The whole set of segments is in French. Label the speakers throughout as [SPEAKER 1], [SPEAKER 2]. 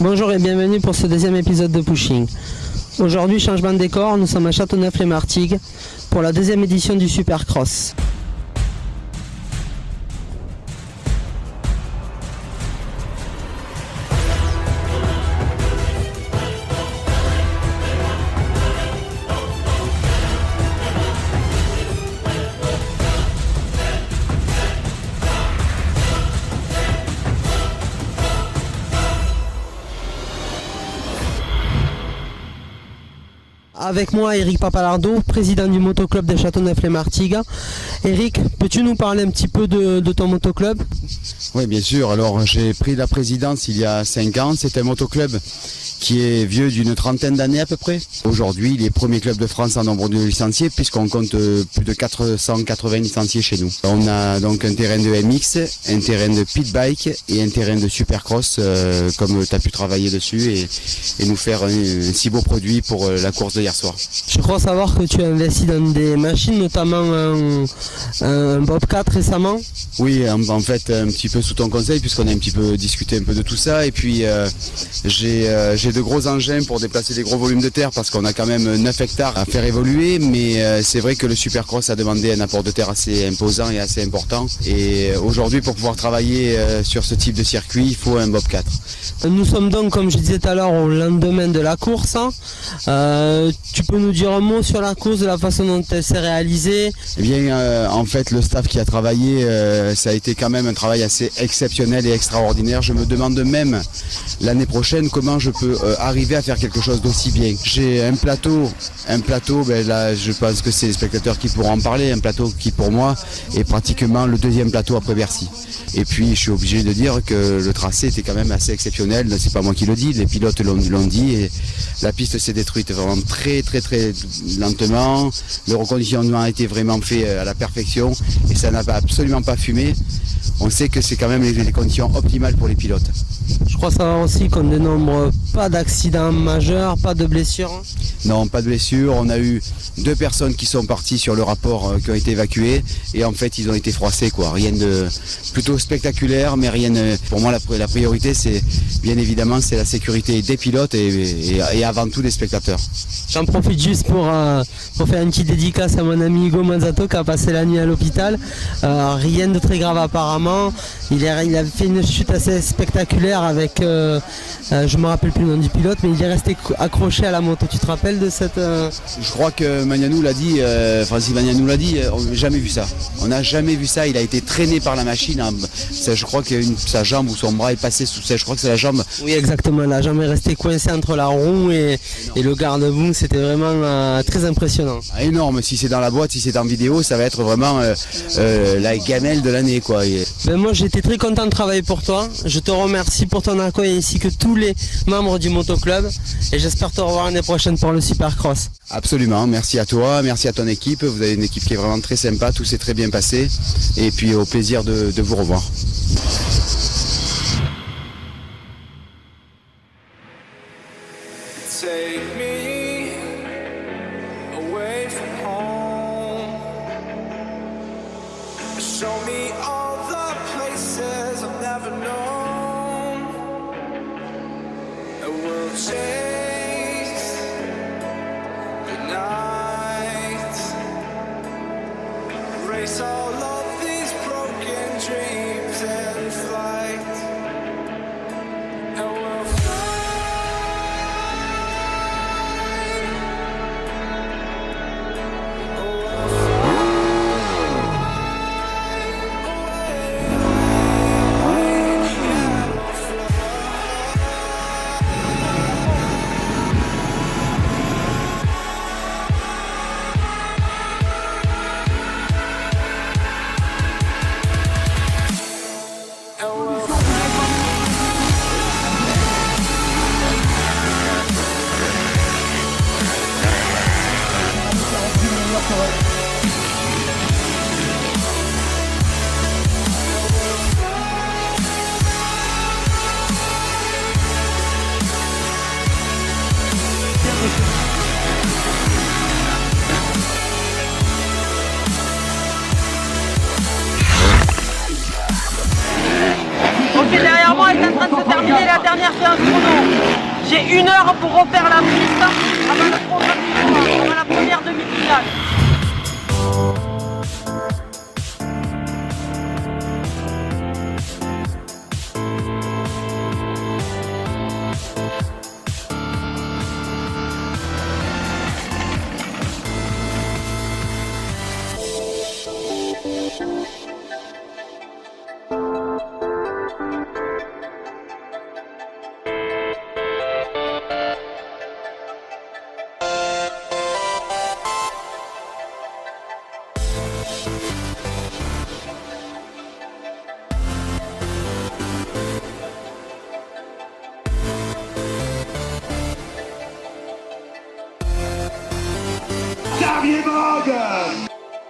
[SPEAKER 1] Bonjour et bienvenue pour ce deuxième épisode de Pushing. Aujourd'hui, changement de décor, nous sommes à Châteauneuf-les-Martigues pour la deuxième édition du Supercross. Avec moi, Eric Papalardo, président du motoclub de Châteauneuf-les-Martigues. Eric, peux-tu nous parler un petit peu de ton motoclub ?
[SPEAKER 2] Oui, bien sûr. Alors, j'ai pris la présidence il y a 5 ans. C'est un motoclub qui est vieux d'une trentaine d'années à peu près. Aujourd'hui, il est premier club de France en nombre de licenciés puisqu'on compte plus de 480 licenciés chez nous. On a donc un terrain de MX, un terrain de pit bike et un terrain de supercross comme tu as pu travailler dessus et nous faire un si beau produit pour la course de hier soir.
[SPEAKER 1] Je crois savoir que tu as investi dans des machines, notamment un Bobcat récemment.
[SPEAKER 2] Oui, en fait, un petit peu sous ton conseil, puisqu'on a un petit peu discuté un peu de tout ça. Et puis, j'ai de gros engins pour déplacer des gros volumes de terre, parce qu'on a quand même 9 hectares à faire évoluer. Mais c'est vrai que le Supercross a demandé un apport de terre assez imposant et assez important. Et aujourd'hui, pour pouvoir travailler sur ce type de circuit, il faut un Bobcat.
[SPEAKER 1] Nous sommes donc, comme je disais tout à l'heure, au lendemain de la course. Tu peux nous dire un mot sur la course, de la façon dont elle s'est réalisée ?
[SPEAKER 2] Eh bien, en fait, le staff qui a travaillé, ça a été quand même un travail assez exceptionnel et extraordinaire. Je me demande même l'année prochaine comment je peux arriver à faire quelque chose d'aussi bien. J'ai un plateau, là je pense que c'est les spectateurs qui pourront en parler, un plateau qui pour moi est pratiquement le deuxième plateau après Bercy. Et puis je suis obligé de dire que le tracé était quand même assez exceptionnel, c'est pas moi qui le dis, les pilotes l'ont dit et la piste s'est détruite vraiment très lentement. Le reconditionnement a été vraiment fait à la perfection et ça n'a absolument pas fumé. On sait que c'est quand même les conditions optimales pour les pilotes.
[SPEAKER 1] Je crois savoir aussi qu'on ne dénombre pas d'accidents majeurs, pas de blessures.
[SPEAKER 2] Non, pas de blessures. On a eu 2 personnes qui sont parties sur le rapport, qui ont été évacuées. Et en fait, ils ont été froissés, quoi. Rien de plutôt spectaculaire, mais rien. Pour moi, la priorité, c'est bien évidemment, c'est la sécurité des pilotes et avant tout des spectateurs.
[SPEAKER 1] J'en profite juste pour faire une petite dédicace à mon ami Hugo Manzato qui a passé la nuit à l'hôpital. Rien de très grave apparemment. Il a fait une chute assez spectaculaire avec, je me rappelle plus le nom du pilote, mais il est resté accroché à la moto. Tu te rappelles de cette...
[SPEAKER 2] Je crois que Magnanou l'a dit, Francis Magnanou l'a dit, on n'a jamais vu ça. On n'a jamais vu ça, il a été traîné par la machine. Je crois que sa jambe ou son bras est passé sous ça, je crois que c'est la jambe.
[SPEAKER 1] Oui exactement, la jambe est restée coincée entre la roue et le garde-boue, c'était vraiment très impressionnant.
[SPEAKER 2] Énorme, si c'est dans la boîte, si c'est en vidéo, ça va être vraiment la gamelle de l'année, quoi.
[SPEAKER 1] Ben moi j'étais très content de travailler pour toi, je te remercie pour ton accueil ainsi que tous les membres du motoclub et j'espère te revoir l'année prochaine pour le Supercross.
[SPEAKER 2] Absolument, merci à toi, merci à ton équipe, vous avez une équipe qui est vraiment très sympa, tout s'est très bien passé et puis au plaisir de vous revoir.
[SPEAKER 3] Take me away from home. Show me all the places I've never known. And we'll chase the night. Race all of these broken dreams and flight. And we'll
[SPEAKER 1] terminer la dernière séance chrono. J'ai 1 heure pour refaire la piste avant le programme du soir, avant la première demi-finale.
[SPEAKER 4] Xavier Vogue,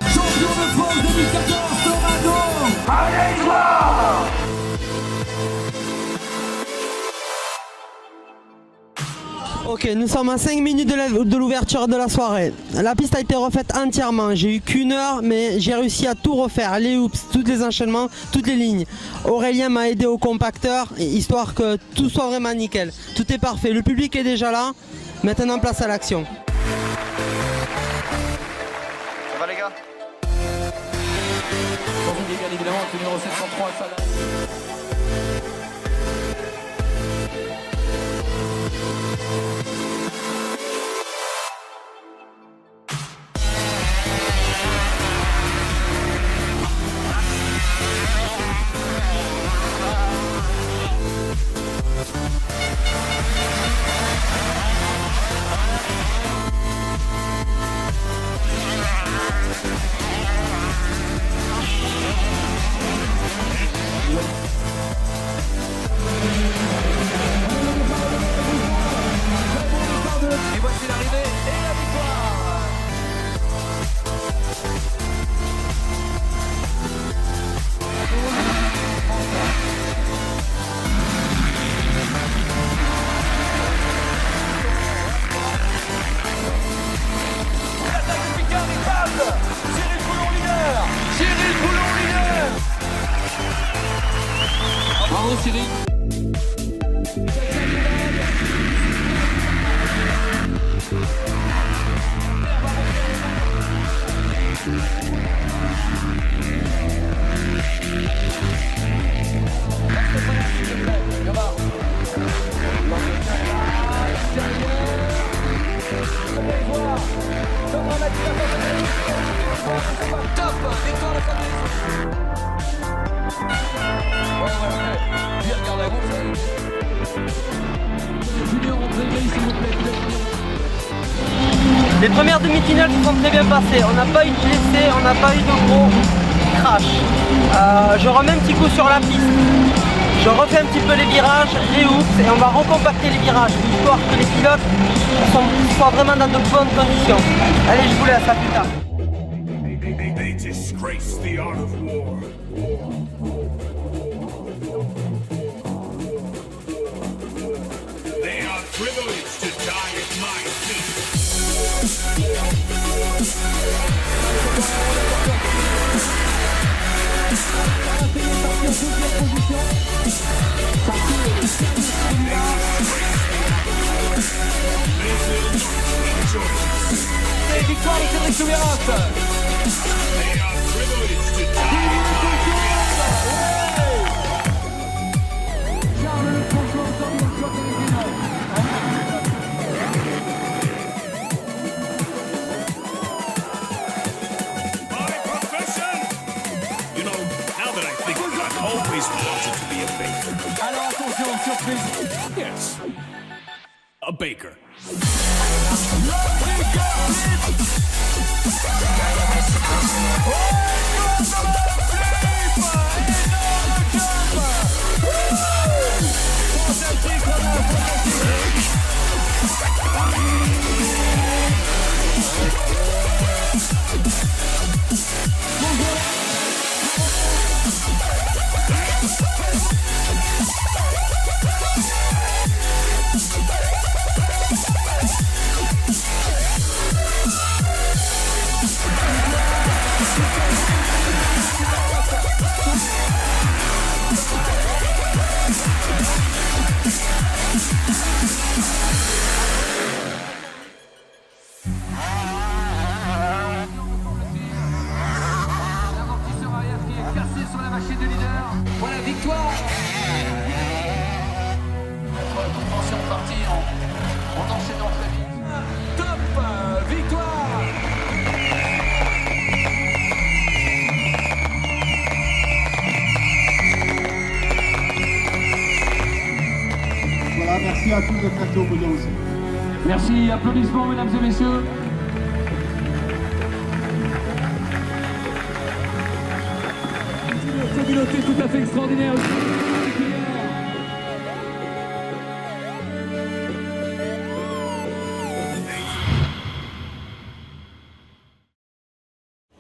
[SPEAKER 4] champion de France 2014, Tornado. Allez, joueurs!
[SPEAKER 1] Ok, nous sommes à 5 minutes de l'ouverture de la soirée. La piste a été refaite entièrement. J'ai eu qu'1 heure, mais j'ai réussi à tout refaire. Les hoops, tous les enchaînements, toutes les lignes. Aurélien m'a aidé au compacteur, histoire que tout soit vraiment nickel. Tout est parfait. Le public est déjà là. Maintenant, place à l'action.
[SPEAKER 5] Ça va les gars?
[SPEAKER 6] Sans oublier bien évidemment avec le numéro 703 Salah. Et voici l'arrivée et la victoire. L'attaque de Picard est stable. Cyril Poulon leader. Cyril Poulon leader. Bravo Cyril. Top, victoire de Fabrice. Ouais. Bien regardez à gauche. Junior, rentrez, s'il vous plaît.
[SPEAKER 1] Les premières demi-finales se sont très bien passées. On n'a pas eu de blessés, on n'a pas eu de gros crash. Je remets un petit coup sur la piste. Je refais un petit peu les virages, les hoops, et on va recompacter les virages, histoire que les pilotes soient vraiment dans de bonnes conditions. Allez, je vous laisse, à plus tard.
[SPEAKER 4] They disgrace the art of war. They are privileged to die at my feet.
[SPEAKER 6] Et victoire de Cédric Soubiras.
[SPEAKER 4] They are privileged to die. My profession. You know, now that I think of it, I've always wanted to be a baker.
[SPEAKER 6] Alors attention, surprise.
[SPEAKER 4] Yes, a baker.
[SPEAKER 6] L'amortisseur arrière qui est cassé sur la machine de leader. Voilà, victoire. Attention, parti en enchaînant très vite. Top, victoire.
[SPEAKER 7] Voilà, merci à tous d'être restés au podium aussi.
[SPEAKER 6] Merci, applaudissements mesdames et messieurs. Une communauté tout à fait extraordinaire.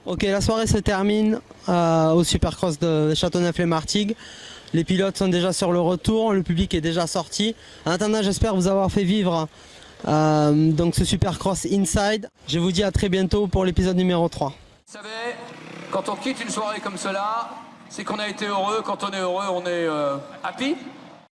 [SPEAKER 1] Ok, la soirée se termine au Supercross de Châteauneuf-les-Martigues. Les pilotes sont déjà sur le retour, le public est déjà sorti. En attendant, j'espère vous avoir fait vivre donc ce Supercross Inside. Je vous dis à très bientôt pour l'épisode numéro 3.
[SPEAKER 6] Vous savez, quand on quitte une soirée comme cela, c'est qu'on a été heureux. Quand on est heureux, on est happy.